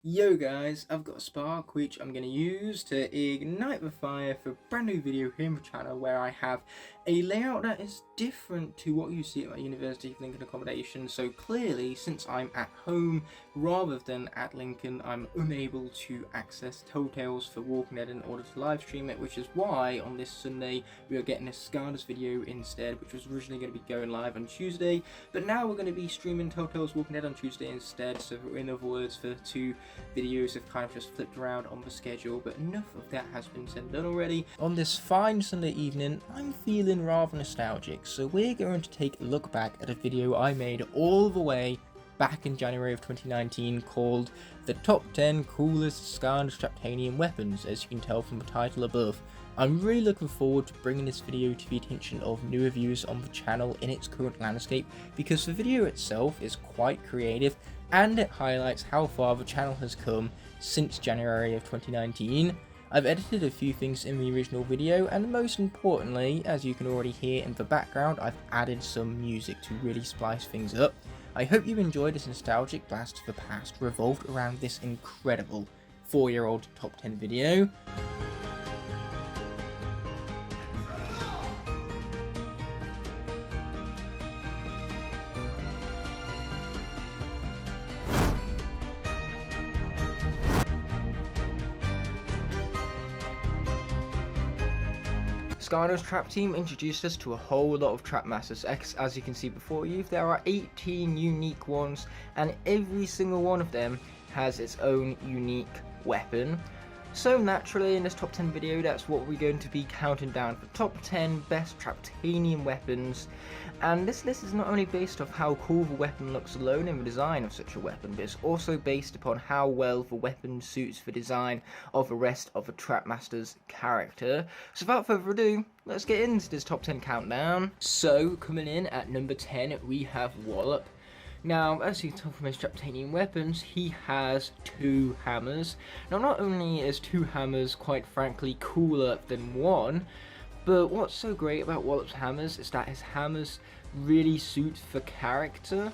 Yo guys, I've got a spark which I'm going to use to ignite the fire for a brand new video here on the channel where I have a layout that is different to what you see at my University of Lincoln accommodation. So clearly, since I'm at home rather than at Lincoln, I'm unable to access Telltales for Walking Dead in order to live stream it, which is why on this Sunday we are getting a Skylanders video instead, which was originally going to be going live on Tuesday, but now we're going to be streaming Telltales Walking Dead on Tuesday instead. So in other words, the two videos have kind of just flipped around on the schedule, but enough of that has been said and done already. On this fine Sunday evening, I'm feeling rather nostalgic, so we're going to take a look back at a video I made all the way back in January of 2019 called The Top 10 Coolest Skylanders Trap Team Weapons, as you can tell from the title above. I'm really looking forward to bringing this video to the attention of newer viewers on the channel in its current landscape, because the video itself is quite creative and it highlights how far the channel has come since January of 2019. I've edited a few things in the original video, and most importantly, as you can already hear in the background, I've added some music to really spice things up. I hope you enjoyed this nostalgic blast to the past revolved around this incredible 4-year-old top 10 video. Skylanders Trap Team introduced us to a whole lot of Trap Masters. As you can see before you, there are 18 unique ones, and every single one of them has its own unique weapon. So naturally, in this top 10 video, that's what we're going to be counting down for top 10 best TrapTanium weapons. And this list is not only based off how cool the weapon looks alone in the design of such a weapon, but it's also based upon how well the weapon suits the design of the rest of the Trapmaster's character. So without further ado, let's get into this top 10 countdown. So coming in at number 10, we have Wallop. Now, as you can tell from his TrapTanium weapons, he has 2 hammers. Now, not only is 2 hammers, quite frankly, cooler than 1, but what's so great about Wallop's hammers is that his hammers really suit the character,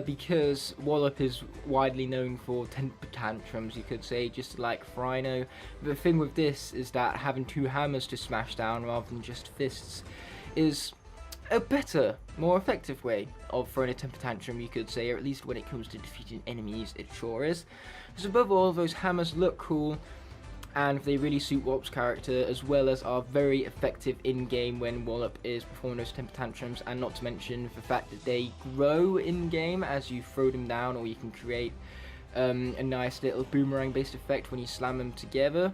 because Wallop is widely known for temper tantrums, you could say, just like Frino. The thing with this is that having 2 hammers to smash down rather than just fists is a better, more effective way of throwing a temper tantrum, you could say, or at least when it comes to defeating enemies, it sure is. So above all, those hammers look cool, and they really suit Wallop's character, as well as are very effective in-game when Wallop is performing those temper tantrums, and not to mention the fact that they grow in-game as you throw them down, or you can create a nice little boomerang-based effect when you slam them together.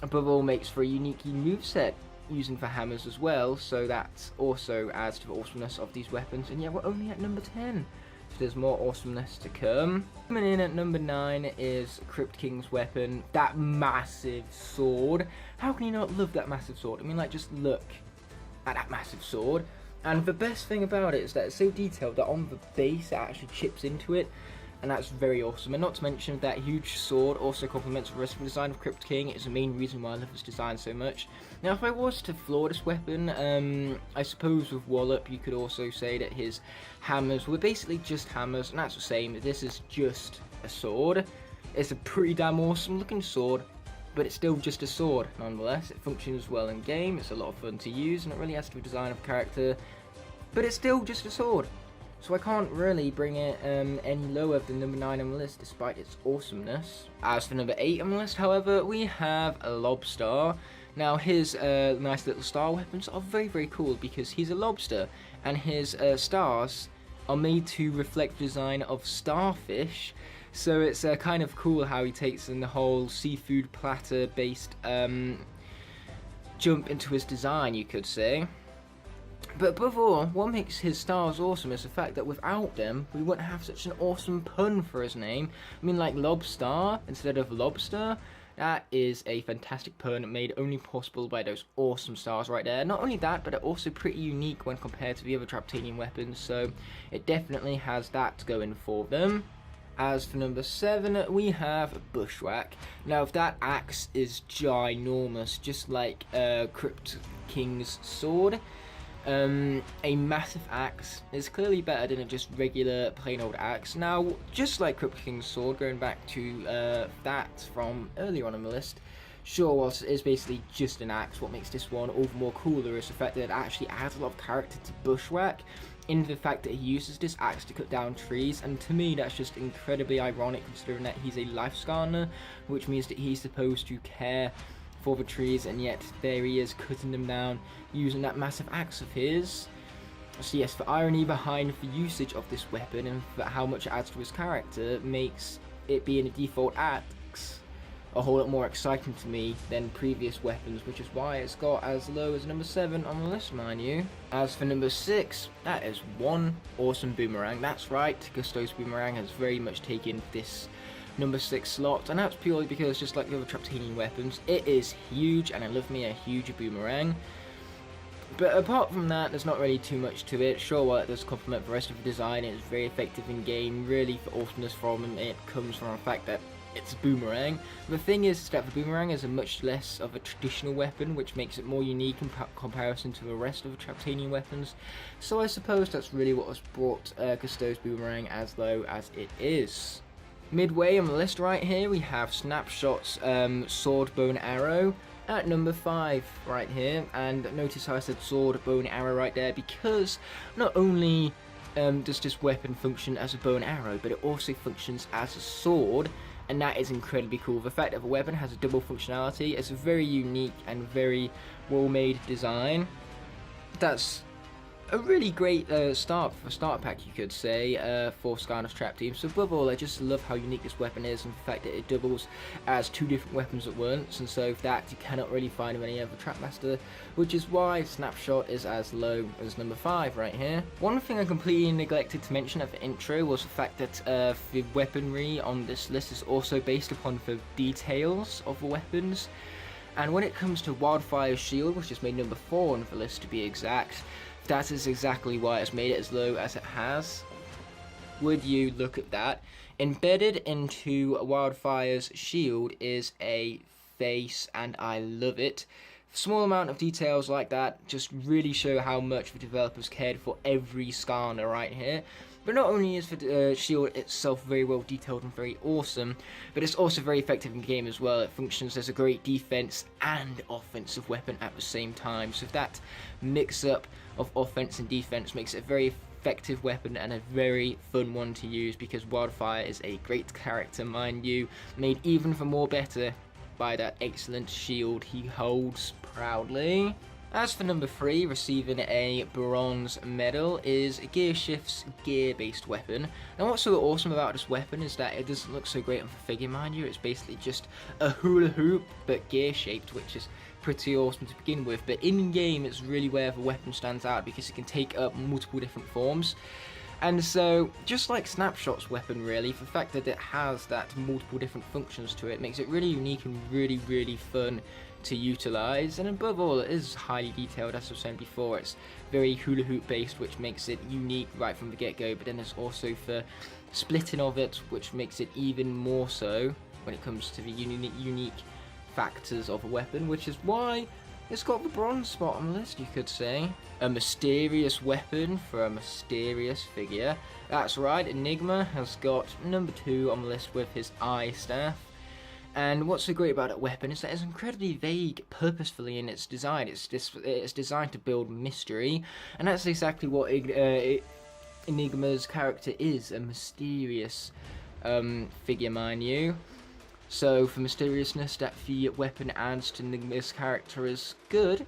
Above all, makes for a unique moveset using for hammers as well, so that also adds to the awesomeness of these weapons. And yeah, we're only at number 10, so there's more awesomeness to come. Coming in at number 9 is Crypt King's weapon, that massive sword. How can you not love that massive sword? I mean, like, just look at that massive sword. And the best thing about it is that it's so detailed that on the base it actually chips into it, and that's very awesome. And not to mention that huge sword also complements the rest of the design of Crypt King. It's the main reason why I love this design so much. Now, if I was to flaw this weapon, I suppose with Wallop you could also say that his hammers were basically just hammers, and that's the same. This is just a sword. It's a pretty damn awesome looking sword, but it's still just a sword nonetheless. It functions well in game, it's a lot of fun to use, and it really has to be design of character, but it's still just a sword. So I can't really bring it any lower than number 9 on the list, despite its awesomeness. As for number 8 on the list, however, we have a Lobstar. Now, his nice little star weapons are very, very cool, because he's a lobster, and his stars are made to reflect the design of starfish. So it's kind of cool how he takes in the whole seafood platter-based jump into his design, you could say. But above all, what makes his stars awesome is the fact that without them, we wouldn't have such an awesome pun for his name. I mean, like Lobstar instead of Lobster. That is a fantastic pun made only possible by those awesome stars right there. Not only that, but they're also pretty unique when compared to the other TrapTanium weapons, so it definitely has that going for them. As for number 7, we have Bushwhack. Now, that axe is ginormous, just like Crypt King's sword. A massive axe is clearly better than a just regular plain old axe. Now, just like Crypt King's sword, going back to that from earlier on the list, sure, whilst it is basically just an axe, what makes this one all the more cooler is the fact that it actually adds a lot of character to Bushwhack, in the fact that he uses this axe to cut down trees, and to me that's just incredibly ironic considering that he's a life scarner, which means that he's supposed to care for the trees, and yet there he is cutting them down using that massive axe of his. So yes, the irony behind the usage of this weapon and for how much it adds to his character makes it being a default axe a whole lot more exciting to me than previous weapons, which is why it's got as low as number 7 on the list, mind you. As for number 6, that is one awesome boomerang. That's right, Gusto's boomerang has very much taken this number 6 slot, and that's purely because, just like the other TrapTanium weapons, it is huge, and I love me a huge boomerang. But apart from that, there's not really too much to it. Sure, while it does complement the rest of the design, it is very effective in game. Really, the awesomeness from it comes from the fact that it's a boomerang. The thing is that the boomerang is a much less of a traditional weapon, which makes it more unique in comparison to the rest of the TrapTanium weapons. So I suppose that's really what has brought Gusto's boomerang as low as it is. Midway on the list right here, we have Snapshot's sword, bow and arrow at number 5 right here. And notice how I said sword, bow and arrow right there, because not only does this weapon function as a bow and arrow, but it also functions as a sword, and that is incredibly cool. The fact that the weapon has a double functionality is a very unique and very well made design. That's a really great start for a starter pack, you could say, for Skylanders Trap Team. So above all, I just love how unique this weapon is, and the fact that it doubles as 2 different weapons at once, and so that you cannot really find any other Trapmaster, which is why Snapshot is as low as number 5 right here. One thing I completely neglected to mention at the intro was the fact that the weaponry on this list is also based upon the details of the weapons. And when it comes to Wildfire's shield, which is made number 4 on the list to be exact, that is exactly why it's made it as low as it has. Would you look at that? Embedded into Wildfire's shield is a face, and I love it. Small amount of details like that just really show how much the developers cared for every Skylander right here. But not only is the shield itself very well detailed and very awesome, but it's also very effective in game as well. It functions as a great defense and offensive weapon at the same time. So that mix up of offense and defense makes it a very effective weapon and a very fun one to use, because Wildfire is a great character, mind you, made even for more better by that excellent shield he holds proudly. As for number 3, receiving a bronze medal, is Gearshift's gear-based weapon. Now what's so awesome about this weapon is that it doesn't look so great on the figure, mind you. It's basically just a hula hoop, but gear-shaped, which is pretty awesome to begin with. But in-game, it's really where the weapon stands out, because it can take up multiple different forms. And so, just like Snapshot's weapon really, the fact that it has that multiple different functions to it makes it really unique and really, really fun to utilize. And above all, it is highly detailed, as I've said before. It's very hula hoop based, which makes it unique right from the get-go, but then there's also the splitting of it, which makes it even more so when it comes to the unique factors of a weapon, which is why it's got the bronze spot on the list, you could say. A mysterious weapon for a mysterious figure. That's right, Enigma has got number 2 on the list with his eye staff. And what's so great about that weapon is that it's incredibly vague purposefully in its design. It's designed to build mystery, and that's exactly what Enigma's character is, a mysterious figure, mind you. So for mysteriousness that the weapon adds to Enigma's character is good,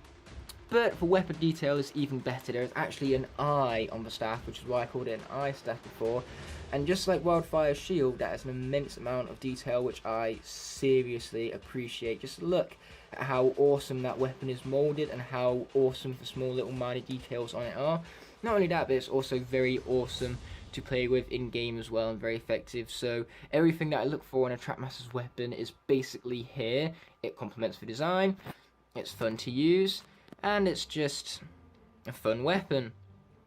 but for weapon detail is even better. There is actually an eye on the staff, which is why I called it an eye staff before. And just like Wildfire's shield, that has an immense amount of detail, which I seriously appreciate. Just look at how awesome that weapon is molded and how awesome the small little minor details on it are. Not only that, but it's also very awesome to play with in-game as well, and very effective. So everything that I look for in a Trapmaster's weapon is basically here. It complements the design, it's fun to use, and it's just a fun weapon.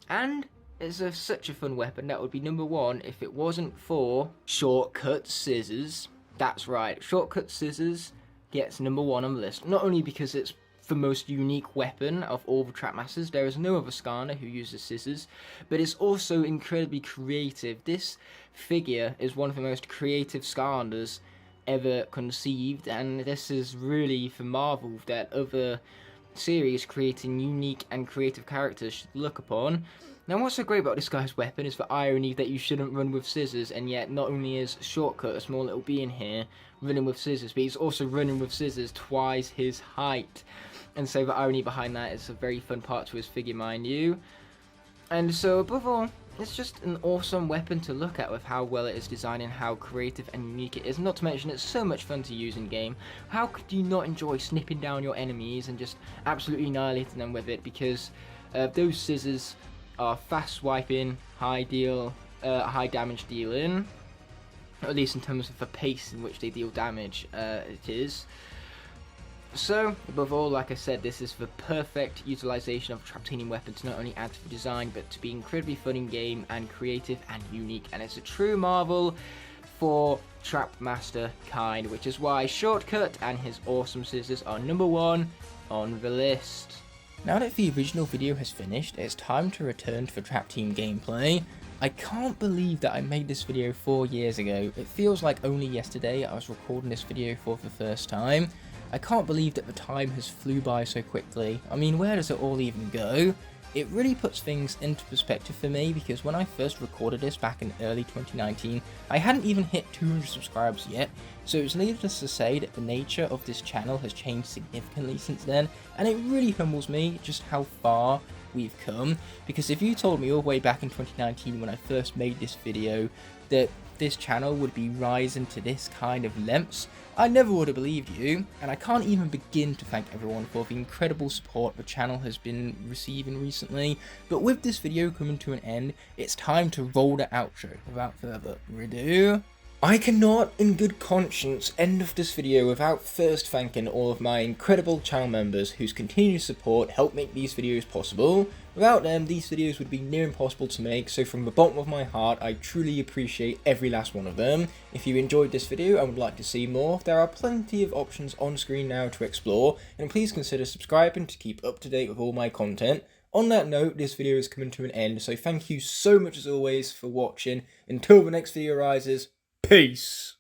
And it's such a fun weapon that would be number 1 if it wasn't for Shortcut Scissors. That's right, Shortcut Scissors gets number 1 on the list. Not only because it's the most unique weapon of all the Trap Masters. There is no other Skarner who uses scissors, but it's also incredibly creative. This figure is one of the most creative Skarners ever conceived, and this is really for Marvel that other series creating unique and creative characters should look upon. Now, what's so great about this guy's weapon is the irony that you shouldn't run with scissors, and yet not only is Shortcut, a small little being here, running with scissors, but he's also running with scissors twice his height. And so the irony behind that is a very fun part to his figure, mind you. And so above all, it's just an awesome weapon to look at with how well it is designed and how creative and unique it is. Not to mention it's so much fun to use in game. How could you not enjoy snipping down your enemies and just absolutely annihilating them with it? Because those scissors are fast swiping, high damage dealing, or at least in terms of the pace in which they deal damage. It is. So, above all, like I said, this is the perfect utilization of TrapTanium Weapons to not only add to the design, but to be incredibly fun in game and creative and unique. And it's a true marvel for Trap Master kind, which is why Shortcut and his awesome scissors are #1 on the list. Now that the original video has finished, it's time to return to the Trap Team gameplay. I can't believe that I made this video 4 years ago. It feels like only yesterday I was recording this video for the first time. I can't believe that the time has flew by so quickly. I mean, where does it all even go? It really puts things into perspective for me, because when I first recorded this back in early 2019, I hadn't even hit 200 subscribers yet, so it's needless to say that the nature of this channel has changed significantly since then, and it really humbles me just how far we've come, because if you told me all the way back in 2019 when I first made this video that this channel would be rising to this kind of lengths, I never would have believed you, and I can't even begin to thank everyone for the incredible support the channel has been receiving recently. But with this video coming to an end, it's time to roll the outro. Without further ado, I cannot in good conscience end off this video without first thanking all of my incredible channel members whose continued support help make these videos possible. Without them, these videos would be near impossible to make, so from the bottom of my heart, I truly appreciate every last one of them. If you enjoyed this video and would like to see more, there are plenty of options on screen now to explore, and please consider subscribing to keep up to date with all my content. On that note, this video is coming to an end, so thank you so much as always for watching. Until the next video rises, peace!